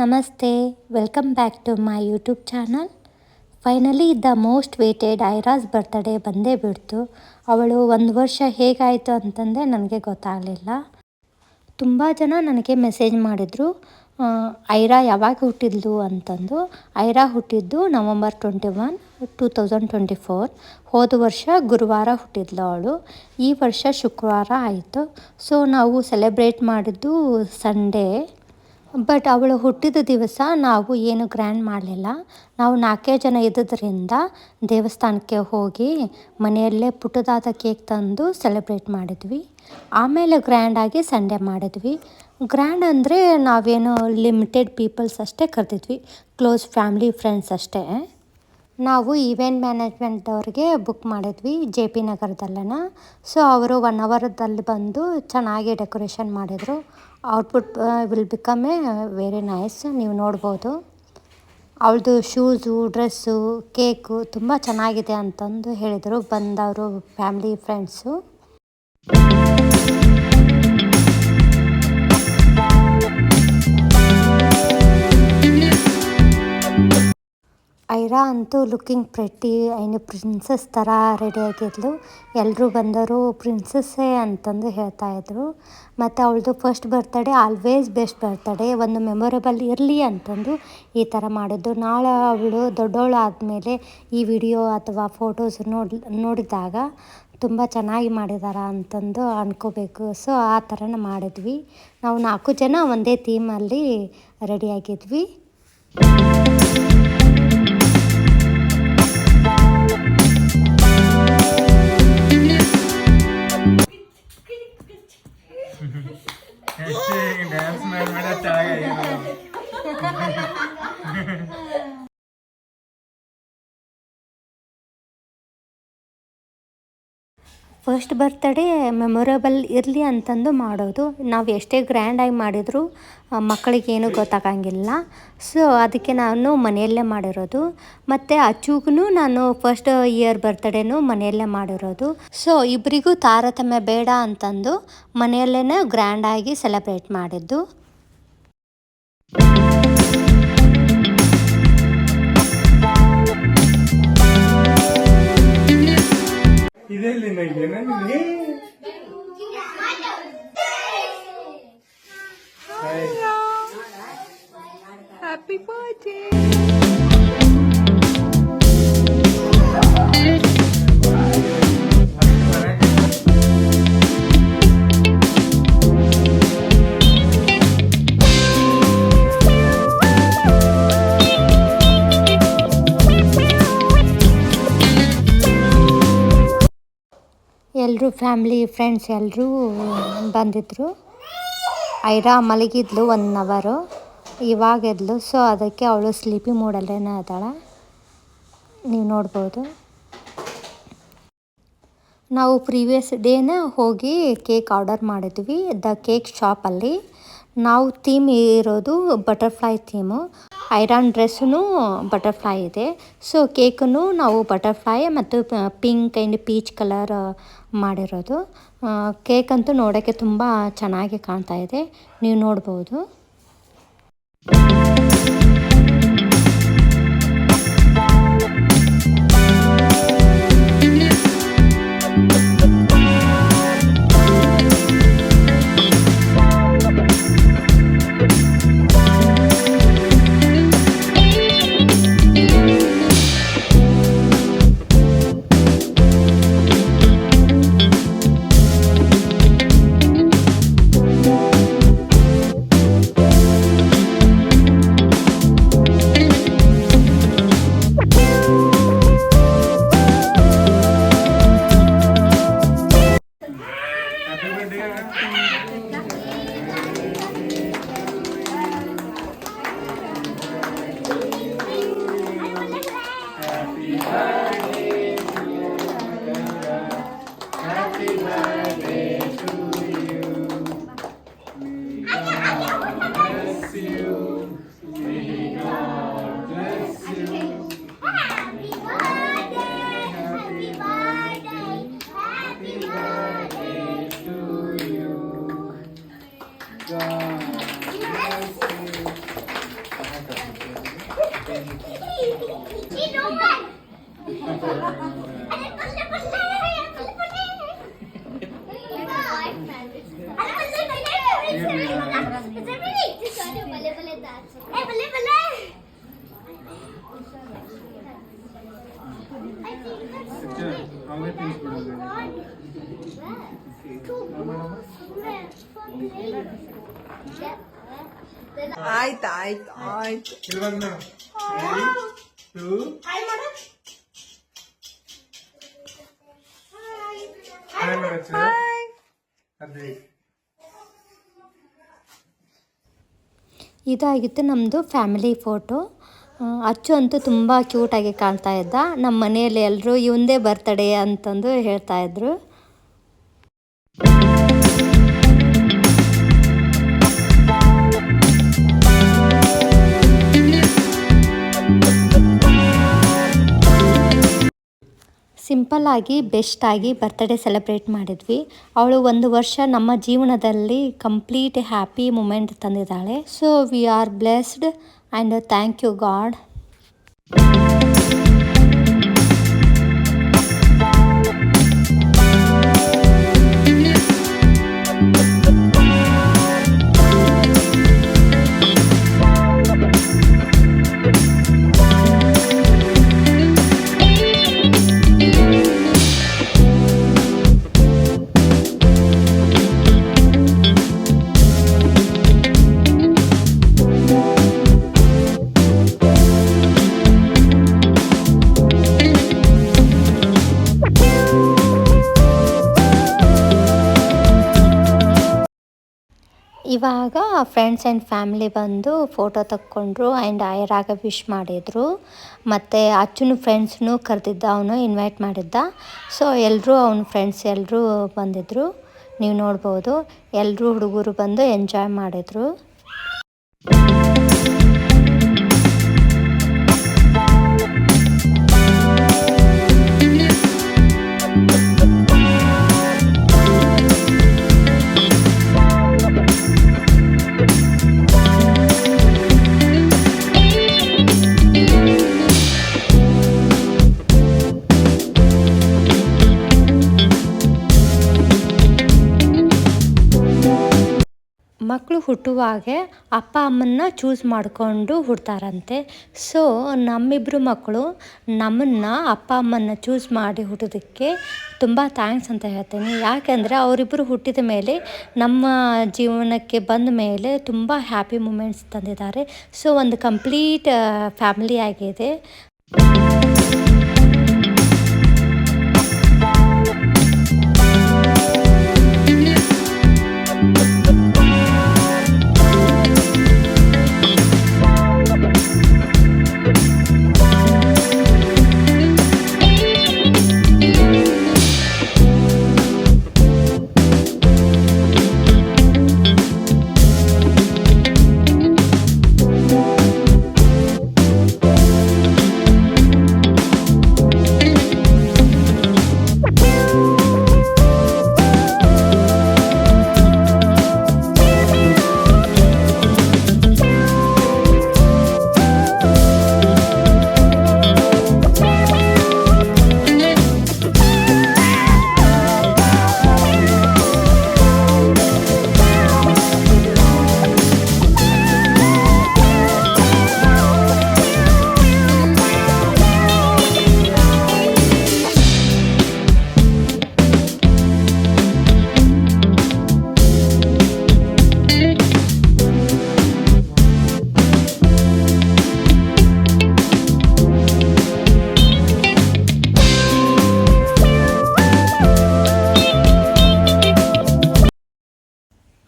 ನಮಸ್ತೆ, welcome back to my YouTube channel. Finally the most waited Aira's birthday ಬಂದೇ ಬಿಡ್ತು. ಅವಳು 1 ವರ್ಷ ಹೇಗಾಯಿತು ಅಂತಂದರೆ ನನಗೆ ಗೊತ್ತಾಗಲಿಲ್ಲ. ತುಂಬ ಜನ ನನಗೆ ಮೆಸೇಜ್ ಮಾಡಿದರು, ಐರಾ ಯಾವಾಗ ಹುಟ್ಟಿದ್ಲು ಅಂತಂದು. ಐರಾ ಹುಟ್ಟಿದ್ದು ನವಂಬರ್ 21, 2024. ಹೋದ ವರ್ಷ ಗುರುವಾರ ಹುಟ್ಟಿದ್ಲು ಅವಳು. ಈ ವರ್ಷ ಶುಕ್ರವಾರ ಆಯಿತು. ಸೊ ನಾವು ಸೆಲೆಬ್ರೇಟ್ ಮಾಡಿದ್ದು ಸಂಡೇ. ಬಟ್ ಅವಳು ಹುಟ್ಟಿದ ದಿವಸ ನಾವು ಏನು ಗ್ರ್ಯಾಂಡ್ ಮಾಡಲಿಲ್ಲ. ನಾವು 4 ಜನ ಇದ್ದಿದ್ದರಿಂದ ದೇವಸ್ಥಾನಕ್ಕೆ ಹೋಗಿ ಮನೆಯಲ್ಲೇ ಪುಟ್ಟದಾದ ಕೇಕ್ ತಂದು ಸೆಲೆಬ್ರೇಟ್ ಮಾಡಿದ್ವಿ. ಆಮೇಲೆ ಗ್ರ್ಯಾಂಡಾಗಿ ಸಂಡೇ ಮಾಡಿದ್ವಿ. ಗ್ರ್ಯಾಂಡ್ ಅಂದರೆ ನಾವೇನು ಲಿಮಿಟೆಡ್ ಪೀಪಲ್ಸ್ ಅಷ್ಟೇ ಕರೆದಿದ್ವಿ, ಕ್ಲೋಸ್ ಫ್ಯಾಮ್ಲಿ ಫ್ರೆಂಡ್ಸ್ ಅಷ್ಟೇ. ನಾವು ಈವೆಂಟ್ ಮ್ಯಾನೇಜ್ಮೆಂಟವ್ರಿಗೆ ಬುಕ್ ಮಾಡಿದ್ವಿ JP ನಗರದಲ್ಲೇ. ಸೊ ಅವರು 1 ಅವರ್ದಲ್ಲಿ ಬಂದು ಚೆನ್ನಾಗಿ ಡೆಕೋರೇಷನ್ ಮಾಡಿದರು. Output will become very nice. ನೀವು ನೋಡ್ಬೋದು. ಅವಳದು ಶೂಸು, ಡ್ರೆಸ್ಸು, ಕೇಕು ತುಂಬ ಚೆನ್ನಾಗಿದೆ ಅಂತಂದು ಹೇಳಿದರು ಬಂದವರು ಫ್ಯಾಮ್ಲಿ ಫ್ರೆಂಡ್ಸು. ಐರಾ ಅಂತೂ ಲುಕ್ಕಿಂಗ್ ಪ್ರೆಟ್ಟಿ ಐನು ಪ್ರಿನ್ಸಸ್ ಥರ ರೆಡಿಯಾಗಿದ್ಲು. ಎಲ್ಲರೂ ಬಂದರು ಪ್ರಿನ್ಸಸ್ಸೇ ಅಂತಂದು ಹೇಳ್ತಾಯಿದ್ರು. ಮತ್ತು ಅವಳದು first birthday always best birthday, ಒಂದು ಮೆಮೊರೇಬಲ್ ಇರಲಿ ಅಂತಂದು ಈ ಥರ ಮಾಡಿದ್ದು. ನಾಳೆ ಅವಳು ದೊಡ್ಡವಳು ಆದಮೇಲೆ ಈ ವಿಡಿಯೋ ಅಥವಾ ಫೋಟೋಸ್ ನೋಡಿದಾಗ ತುಂಬ ಚೆನ್ನಾಗಿ ಮಾಡಿದಾರ ಅಂತಂದು ಅಂದ್ಕೋಬೇಕು. ಸೊ ಆ ಥರನ ಮಾಡಿದ್ವಿ. ನಾವು 4 ಜನ ಒಂದೇ ಥೀಮಲ್ಲಿ ರೆಡಿಯಾಗಿದ್ವಿ. ಫಸ್ಟ್ ಬರ್ತ್ಡೇ ಮೆಮೊರೇಬಲ್ ಇರಲಿ ಅಂತಂದು ಮಾಡೋದು. ನಾವು ಎಷ್ಟೇ ಗ್ರ್ಯಾಂಡಾಗಿ ಮಾಡಿದರೂ ಮಕ್ಕಳಿಗೇನು ಗೊತ್ತಾಗಂಗಿಲ್ಲ. ಸೊ ಅದಕ್ಕೆ ನಾನು ಮನೆಯಲ್ಲೇ ಮಾಡಿರೋದು. ಮತ್ತು ಅಚ್ಚುಗೂ ನಾನು ಫಸ್ಟ್ ಇಯರ್ ಬರ್ತ್ಡೇನೂ ಮನೆಯಲ್ಲೇ ಮಾಡಿರೋದು. ಸೊ ಇಬ್ಬರಿಗೂ ತಾರತಮ್ಯ ಬೇಡ ಅಂತಂದು ಮನೆಯಲ್ಲೇ ಗ್ರ್ಯಾಂಡಾಗಿ ಸೆಲೆಬ್ರೇಟ್ ಮಾಡಿದ್ದು. Happy birthday. ಎಲ್ಲರೂ ಫ್ಯಾಮ್ಲಿ ಫ್ರೆಂಡ್ಸ್ ಎಲ್ಲರೂ ಬಂದಿದ್ದರು. ಐರಾ ಮಲಗಿದ್ಲು 1 ಅವರು, ಇವಾಗ ಎದ್ಲು. ಸೊ ಅದಕ್ಕೆ ಅವಳು ಸ್ಲೀಪಿ ಮೂಡಲ್ಲೇ ಇದ್ದಾಳೆ, ನೀವು ನೋಡ್ಬೋದು. ನಾವು ಪ್ರೀವಿಯಸ್ ಡೇನೇ ಹೋಗಿ ಕೇಕ್ ಆರ್ಡರ್ ಮಾಡಿದ್ವಿ ದ ಕೇಕ್ ಶಾಪಲ್ಲಿ. ನಾವು ಥೀಮ್ ಇರೋದು ಬಟರ್ಫ್ಲೈ ಥೀಮು. ಐರಾನ್ ಡ್ರೆಸ್ಸೂ ಬಟರ್ಫ್ಲೈ ಇದೆ. ಸೊ ಕೇಕನ್ನು ನಾವು ಬಟರ್ಫ್ಲೈ ಮತ್ತು ಪಿಂಕ್ ಆ್ಯಂಡ್ ಪೀಚ್ ಕಲರ್ ಮಾಡಿರೋದು. ಕೇಕ್ ಅಂತೂ ನೋಡೋಕ್ಕೆ ತುಂಬ ಚೆನ್ನಾಗಿ ಕಾಣ್ತಾ ಇದೆ, ನೀವು ನೋಡ್ಬೋದು. ಆಯ್ತು ಆಯ್ತು ಆಯ್ತು. ಇದಾಗಿತ್ತು ನಮ್ಮದು ಫ್ಯಾಮಿಲಿ ಫೋಟೋ. ಅಚ್ಚು ಅಂತೂ ತುಂಬ ಕ್ಯೂಟಾಗಿ ಕಾಣ್ತಾ ಇದ್ದ. ನಮ್ಮ ಮನೆಯಲ್ಲಿ ಎಲ್ಲರೂ ಇವಂದೇ ಬರ್ತಡೇ ಅಂತಂದು ಹೇಳ್ತಾಯಿದ್ರು. ಸಿಂಪಲ್ಲಾಗಿ ಬೆಸ್ಟಾಗಿ ಬರ್ತ್ಡೇ ಸೆಲೆಬ್ರೇಟ್ ಮಾಡಿದ್ವಿ. ಅವಳು 1 ವರ್ಷ ನಮ್ಮ ಜೀವನದಲ್ಲಿ ಕಂಪ್ಲೀಟ್ ಹ್ಯಾಪಿ ಮೂಮೆಂಟ್ ತಂದಿದ್ದಾಳೆ. So we are blessed and thank you God. ಇವಾಗ ಫ್ರೆಂಡ್ಸ್ ಆ್ಯಂಡ್ ಫ್ಯಾಮಿಲಿ ಬಂದು ಫೋಟೋ ತಕ್ಕೊಂಡ್ರು ಆ್ಯಂಡ್ ಐರಾಗ ವಿಶ್ ಮಾಡಿದರು. ಮತ್ತು ಅಚ್ಚುನ ಫ್ರೆಂಡ್ಸ್ನೂ ಕರೆದಿದ್ದ, ಅವನು ಇನ್ವೈಟ್ ಮಾಡಿದ್ದ. ಸೊ ಎಲ್ಲರೂ ಅವನ ಫ್ರೆಂಡ್ಸ್ ಎಲ್ಲರೂ ಬಂದಿದ್ದರು. ನೀವು ನೋಡ್ಬೋದು ಎಲ್ಲರೂ ಹುಡುಗರು ಬಂದು ಎಂಜಾಯ್ ಮಾಡಿದರು. ಮಕ್ಕಳು ಹುಟ್ಟುವಾಗೆ ಅಪ್ಪ ಅಮ್ಮನ್ನ ಚೂಸ್ ಮಾಡಿಕೊಂಡು ಹುಡ್ತಾರಂತೆ. ಸೊ ನಮ್ಮಿಬ್ಬರು ಮಕ್ಕಳು ನಮ್ಮನ್ನು ಅಪ್ಪ ಅಮ್ಮನ್ನ ಚೂಸ್ ಮಾಡಿ ಹುಟ್ಟೋದಕ್ಕೆ ತುಂಬ ಥ್ಯಾಂಕ್ಸ್ ಅಂತ ಹೇಳ್ತೀನಿ. ಯಾಕೆಂದರೆ ಅವರಿಬ್ಬರು ಹುಟ್ಟಿದ ಮೇಲೆ ನಮ್ಮ ಜೀವನಕ್ಕೆ ಬಂದ ಮೇಲೆ ತುಂಬ ಹ್ಯಾಪಿ ಮೂಮೆಂಟ್ಸ್ ತಂದಿದ್ದಾರೆ. ಸೊ ಒಂದು ಕಂಪ್ಲೀಟ್ ಫ್ಯಾಮಿಲಿ ಆಗಿದೆ.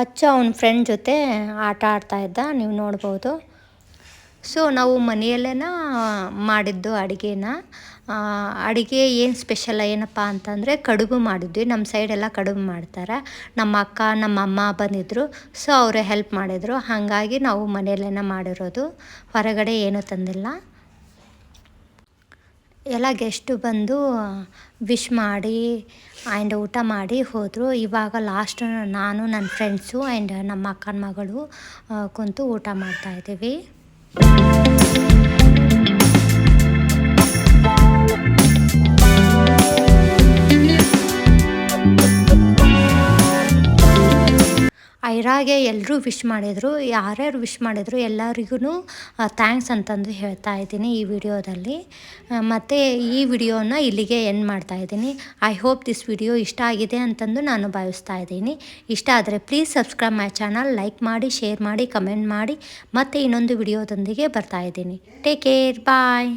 ಅಚ್ಚ ಅವನ ಫ್ರೆಂಡ್ ಜೊತೆ ಆಟ ಆಡ್ತಾ ಇದ್ದ, ನೀವು ನೋಡ್ಬೋದು. ಸೊ ನಾವು ಮನೆಯಲ್ಲೇ ಮಾಡಿದ್ದು ಅಡುಗೆ ಏನು ಸ್ಪೆಷಲ್ ಏನಪ್ಪ ಅಂತಂದರೆ ಕಡುಬು ಮಾಡಿದ್ವಿ. ನಮ್ಮ ಸೈಡೆಲ್ಲ ಕಡುಬು ಮಾಡ್ತಾರೆ. ನಮ್ಮ ಅಕ್ಕ ನಮ್ಮ ಅಮ್ಮ ಬಂದಿದ್ದರು. ಸೊ ಅವರೇ ಹೆಲ್ಪ್ ಮಾಡಿದರು. ಹಾಗಾಗಿ ನಾವು ಮನೆಯಲ್ಲೇ ಮಾಡಿರೋದು, ಹೊರಗಡೆ ಏನೂ ತಂದಿಲ್ಲ. ಎಲ್ಲ ಗೆಸ್ಟು ಬಂದು ವಿಶ್ ಮಾಡಿ ಆ್ಯಂಡ್ ಊಟ ಮಾಡಿ ಹೋದರು. ಇವಾಗ ಲಾಸ್ಟ್ ನಾನು ನನ್ನ ಫ್ರೆಂಡ್ಸು ಆ್ಯಂಡ್ ನಮ್ಮ ಅಕ್ಕನ ಮಗಳು ಕುಂತು ಊಟ ಮಾಡ್ತಾಯಿದ್ದೀವಿ. ಐರಾಗೆ ಎಲ್ಲರೂ ವಿಶ್ ಮಾಡಿದರು. ಯಾರ್ಯಾರು ವಿಶ್ ಮಾಡಿದರು ಎಲ್ಲರಿಗೂ ಥ್ಯಾಂಕ್ಸ್ ಅಂತಂದು ಹೇಳ್ತಾ ಇದ್ದೀನಿ ಈ ವಿಡಿಯೋದಲ್ಲಿ. ಮತ್ತು ಈ ವಿಡಿಯೋನ ಇಲ್ಲಿಗೆ ಎಂಡ್ ಮಾಡ್ತಾ ಇದ್ದೀನಿ. ಐ ಹೋಪ್ ದಿಸ್ ವಿಡಿಯೋ ಇಷ್ಟ ಆಗಿದೆ ಅಂತಂದು ನಾನು ಭಾವಿಸ್ತಾ ಇದ್ದೀನಿ. ಇಷ್ಟ ಆದರೆ please subscribe my channel, like ಮಾಡಿ, ಶೇರ್ ಮಾಡಿ, ಕಮೆಂಟ್ ಮಾಡಿ. ಮತ್ತೆ ಇನ್ನೊಂದು ವಿಡಿಯೋದೊಂದಿಗೆ ಬರ್ತಾ ಇದ್ದೀನಿ. ಟೇಕ್ ಕೇರ್, ಬಾಯ್.